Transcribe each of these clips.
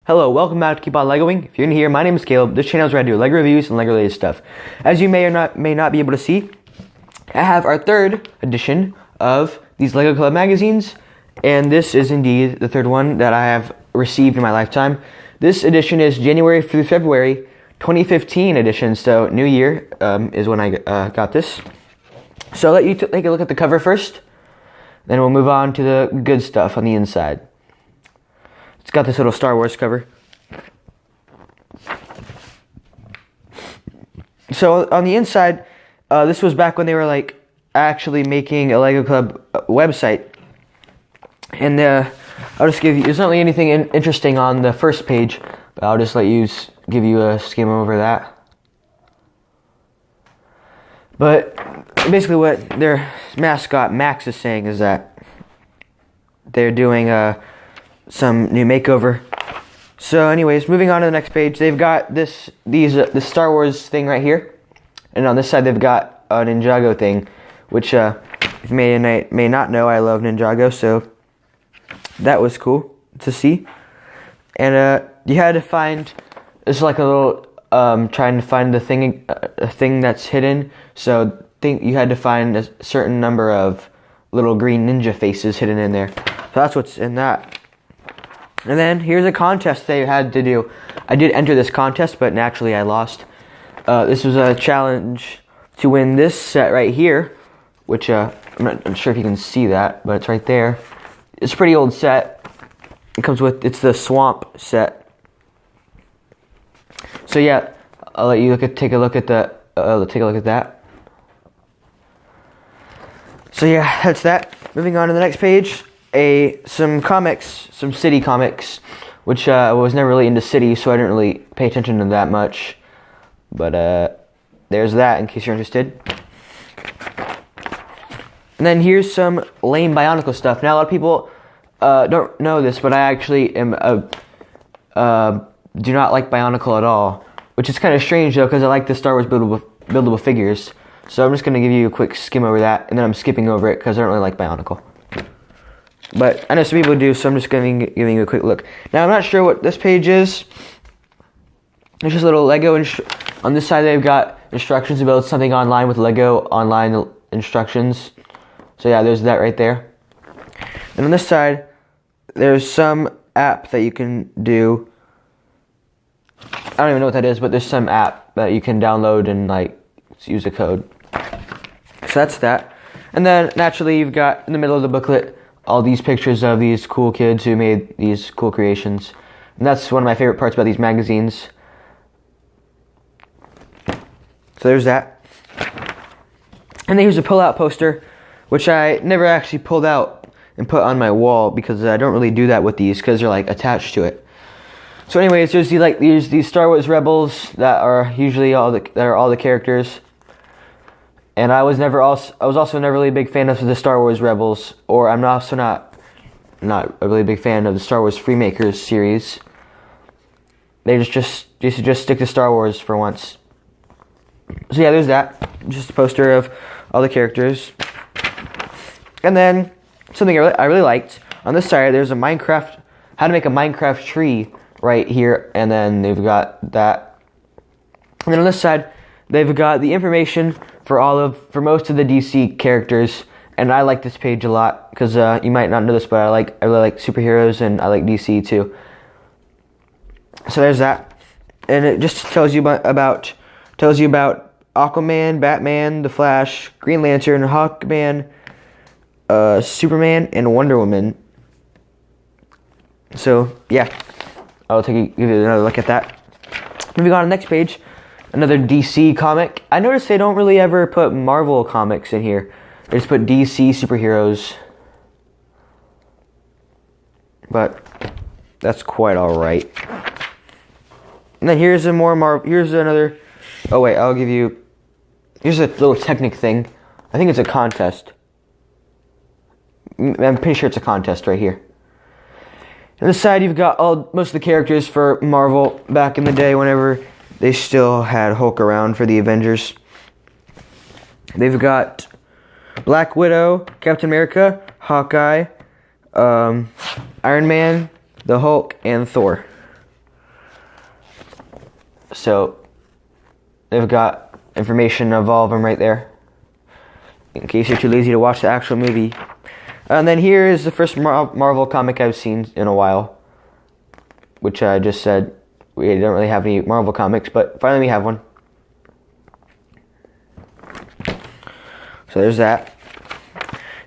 Hello, welcome back to Keep On Legoing. If you're new here, my name is Caleb. This channel is where I do Lego reviews and Lego related stuff. As you may not be able to see, I have our third edition of these Lego Club magazines, and this is indeed the third one that I have received in my lifetime. This edition is January through February 2015 edition, so New Year is when I got this. So I'll let you take a look at the cover first, then we'll move on to the good stuff on the inside. It's got this little Star Wars cover. So on the inside, this was back when they were like actually making a Lego Club website. And I'll just give you, there's not really anything interesting on the first page, but I'll just give you a skim over that. But basically what their mascot Max is saying is that they're doing some new makeover. So anyways, moving on to the next page, they've got this Star Wars thing right here, and on this side they've got a Ninjago thing, which if you may not know, I love Ninjago, so that was cool to see. And you had to find, it's like a little trying to find the thing, a thing that's hidden. So you had to find a certain number of little green ninja faces hidden in there. So that's what's in that. And then here's a contest they had to do. I did enter this contest, but naturally I lost. This was a challenge to win this set right here, which I'm not sure if you can see that, but it's right there. It's a pretty old set. It's the Swamp set. So yeah, I'll let you take a look at that. So yeah, that's that. Moving on to the next page. Some city comics, which I was never really into city, so I didn't really pay attention to that much. But there's that in case you're interested. And then here's some lame Bionicle stuff. Now a lot of people don't know this, but I actually do not like Bionicle at all, which is kind of strange though, because I like the Star Wars buildable figures. So I'm just going to give you a quick skim over that, and then I'm skipping over it because I don't really like Bionicle. But I know some people do, so I'm just giving you a quick look. Now, I'm not sure what this page is. It's just a little Lego. On this side, they've got instructions to build something online with Lego online instructions. So yeah, there's that right there. And on this side, there's some app that you can do. I don't even know what that is, but there's some app that you can download and like use a code. So that's that. And then naturally, you've got in the middle of the booklet all these pictures of these cool kids who made these cool creations. And that's one of my favorite parts about these magazines. So there's that. And then here's a pull-out poster, which I never actually pulled out and put on my wall because I don't really do that with these because they're like attached to it. So anyways, there's these Star Wars Rebels that are usually all the characters. And I was also never really a big fan of the Star Wars Rebels, or I'm also not a really big fan of the Star Wars Freemakers series. They just stick to Star Wars for once. So yeah, there's that. Just a poster of all the characters. And then something I really liked on this side. There's how to make a Minecraft tree right here, and then they've got that. And then on this side, they've got the information for most of the DC characters, and I like this page a lot because you might not know this, but I really like superheroes and I like DC too. So there's that, and it just tells you about Aquaman, Batman, The Flash, Green Lantern, Hawkman, Superman, and Wonder Woman. So yeah, I'll give you another look at that. Moving on to the next page. Another DC comic. I noticed they don't really ever put Marvel comics in here. They just put DC superheroes. But that's quite alright. And then here's another. Oh wait, here's a little Technic thing. I think it's a contest. I'm pretty sure it's a contest right here. On this side, you've got most of the characters for Marvel back in the day whenever they still had Hulk around for the Avengers. They've got Black Widow, Captain America, Hawkeye, Iron Man, the Hulk, and Thor. So they've got information of all of them right there, in case you're too lazy to watch the actual movie. And then here is the first Marvel comic I've seen in a while, which I just said we don't really have any Marvel comics, but finally we have one. So there's that.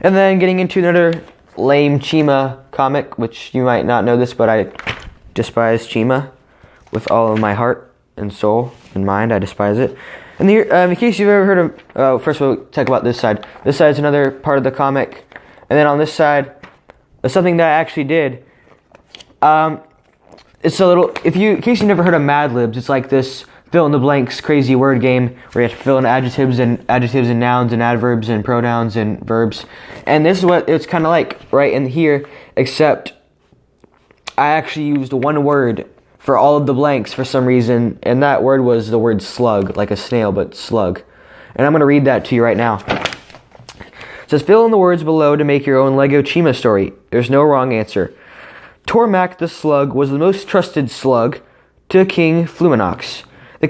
And then getting into another lame Chima comic, which you might not know this, but I despise Chima with all of my heart and soul and mind. I despise it. And here, in case you've ever heard of, first we'll talk about this side. This side's another part of the comic. And then on this side, something that I actually did. It's a little, in case you've never heard of Mad Libs, it's like this fill in the blanks crazy word game where you have to fill in adjectives and nouns and adverbs and pronouns and verbs. And this is what it's kind of like right in here, except I actually used one word for all of the blanks for some reason, and that word was the word slug, like a snail, but slug. And I'm going to read that to you right now. It says, fill in the words below to make your own Lego Chima story. There's no wrong answer. Tormak the slug was the most trusted slug to King Fluminox. The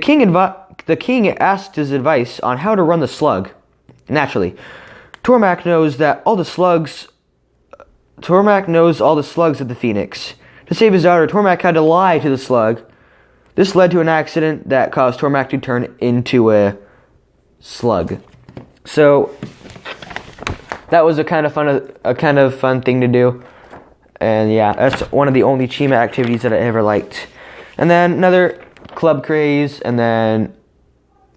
king asked his advice on how to run the slug. Naturally, Tormak knows all the slugs of the Phoenix. To save his daughter, Tormak had to lie to the slug. This led to an accident that caused Tormak to turn into a slug. So that was a kind of fun thing to do. And yeah, that's one of the only Chima activities that I ever liked. And then another club craze, and then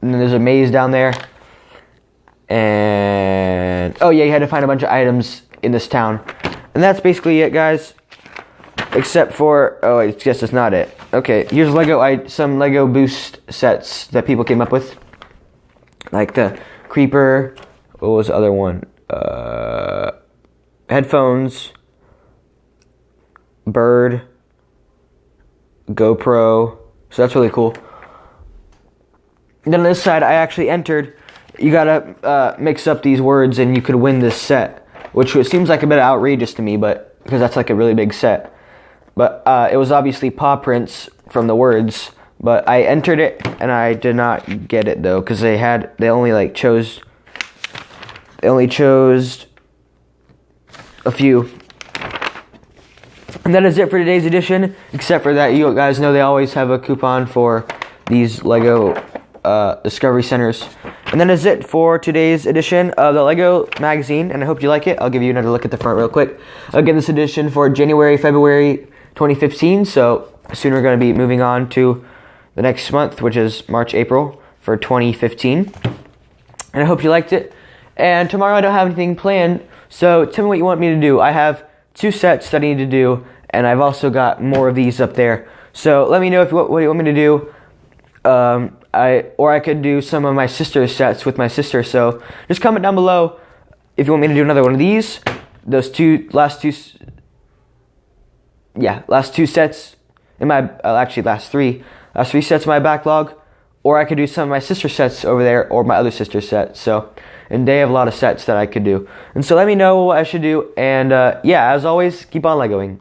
there's a maze down there. And oh yeah, you had to find a bunch of items in this town. And that's basically it, guys. Except for, oh, I guess that's not it. Okay, here's some Lego Boost sets that people came up with. Like the Creeper, what was the other one? Headphones, Bird, GoPro. So that's really cool. And then on this side, I actually entered, you gotta mix up these words and you could win this set. Which seems like a bit outrageous to me, but because that's like a really big set. But it was obviously paw prints from the words. But I entered it and I did not get it though, because they only chose a few. And that is it for today's edition, except for that you guys know they always have a coupon for these Lego Discovery Centers. And that is it for today's edition of the Lego magazine, and I hope you like it. I'll give you another look at the front real quick. Again, this edition for January, February 2015, so soon we're going to be moving on to the next month, which is March, April for 2015. And I hope you liked it. And tomorrow I don't have anything planned, so tell me what you want me to do. I have 2 sets that I need to do, and I've also got more of these up there. So let me know what you want me to do. I could do some of my sister's sets with my sister. So just comment down below if you want me to do another one of these. Last two sets in my last three sets in my backlog, or I could do some of my sister sets over there, or my other sister's sets. So, and they have a lot of sets that I could do. And so let me know what I should do. And yeah, as always, keep on Legoing.